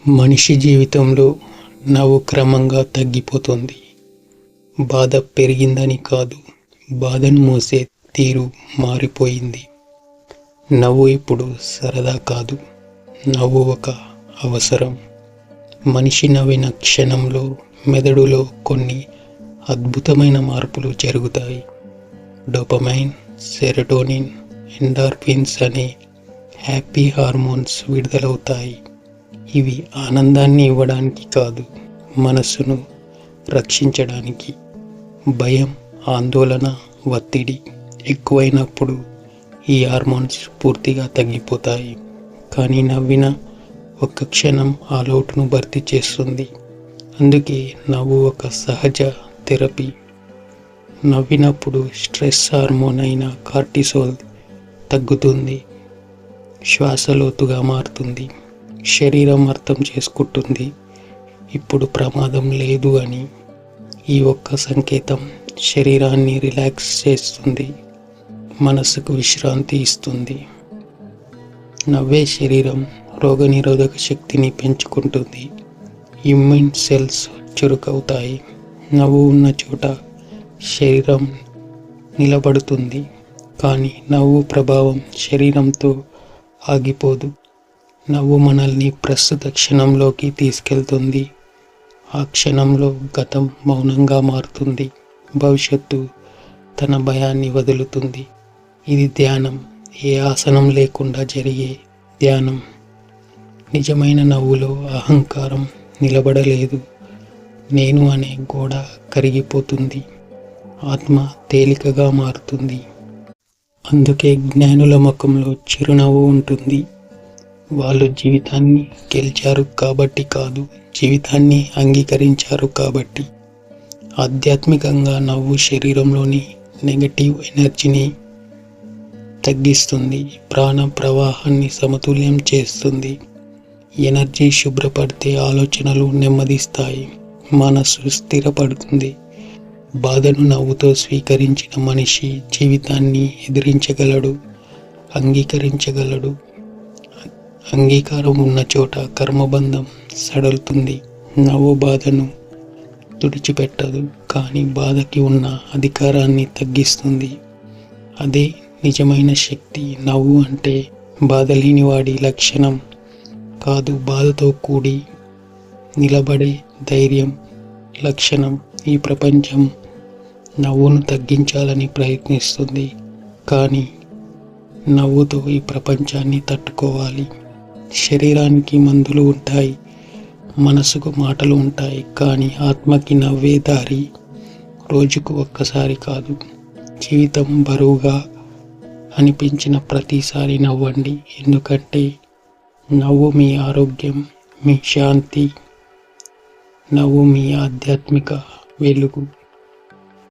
మనిషి జీవితంలో నవ్వు క్రమంగా తగ్గిపోతుంది. బాధ పెరిగిందని కాదు, బాధను మోసే తీరు మారిపోయింది. నవ్వు ఇప్పుడు సరదా కాదు, నవ్వు ఒక అవసరం. మనిషి నవ్విన క్షణంలో మెదడులో కొన్ని అద్భుతమైన మార్పులు జరుగుతాయి. డోపమైన్, సెరోటోనిన్, ఎండార్ఫిన్స్ అనే హ్యాపీ హార్మోన్స్ విడుదలవుతాయి. ఇవి ఆనందాన్ని ఇవ్వడానికి కాదు, మనస్సును రక్షించడానికి. భయం, ఆందోళన, ఒత్తిడి ఎక్కువైనప్పుడు ఈ హార్మోన్స్ పూర్తిగా తగ్గిపోతాయి. కానీ నవ్విన ఒక్క క్షణం ఆ లోటును భర్తీ చేస్తుంది. అందుకే నవ్వు ఒక సహజ థెరపీ. నవ్వినప్పుడు స్ట్రెస్ హార్మోన్ అయిన కార్టిసోల్ తగ్గుతుంది, శ్వాస లోతుగా మారుతుంది, శరీరం అర్థం చేసుకుంటుంది ఇప్పుడు ప్రమాదం లేదు అని. ఈ ఒక్క సంకేతం శరీరాన్ని రిలాక్స్ చేస్తుంది, మనసుకు విశ్రాంతి ఇస్తుంది. నవ్వే శరీరం రోగనిరోధక శక్తిని పెంచుకుంటుంది, ఇమ్యూన్ సెల్స్ చురుకవుతాయి. నవ్వు ఉన్న చోట శరీరం నిలబడుతుంది. కానీ నవ్వు ప్రభావం శరీరంతో ఆగిపోదు. నవ్వు మనల్ని ప్రస్తుత క్షణంలోకి తీసుకెళ్తుంది. ఆ క్షణంలో గతం మౌనంగా మారుతుంది, భవిష్యత్తు తన భయాన్ని వదులుతుంది. ఇది ధ్యానం, ఏ ఆసనం లేకుండా జరిగే ధ్యానం. నిజమైన నవ్వులో అహంకారం నిలబడలేదు, నేను అనే గోడ కరిగిపోతుంది, ఆత్మ తేలికగా మారుతుంది. అందుకే జ్ఞానుల ముఖంలో చిరునవ్వు ఉంటుంది. వాళ్ళు జీవితాన్ని గెలిచారు కాబట్టి కాదు, జీవితాన్ని అంగీకరించారు కాబట్టి. ఆధ్యాత్మికంగా నవ్వు శరీరంలోని నెగటివ్ ఎనర్జీని తగ్గిస్తుంది, ప్రాణ ప్రవాహాన్ని సమతుల్యం చేస్తుంది. ఎనర్జీ శుభ్రపడితే ఆలోచనలు నెమ్మదిస్తాయి, మనసు స్థిరపడుతుంది. బాధను నవ్వుతో స్వీకరించిన మనిషి జీవితాన్ని ఎదిరించగలడు, అంగీకరించగలడు. అంగీకారం ఉన్న చోట కర్మబంధం సడలుతుంది. నవ్వు బాధను తుడిచిపెట్టదు, కానీ బాధకి ఉన్న అధికారాన్ని తగ్గిస్తుంది. అదే నిజమైన శక్తి. నవ్వు అంటే బాధ లేనివాడి లక్షణం కాదు, బాధతో కూడి నిలబడే ధైర్యం లక్షణం. ఈ ప్రపంచం నవ్వును తగ్గించాలని ప్రయత్నిస్తుంది, కానీ నవ్వుతో ఈ ప్రపంచాన్ని తట్టుకోవాలి. శరీరానికి మందులు ఉంటాయి, మనసుకు మాటలు ఉంటాయి, కానీ ఆత్మకి నవ్వే దారి రోజుకు ఒక్కసారి కాదు. జీవితం బరువుగా అనిపించిన ప్రతిసారి నవ్వండి, ఎందుకంటే నవ్వు మీ ఆరోగ్యం, మీ శాంతి, నవ్వు మీ ఆధ్యాత్మిక వెలుగు.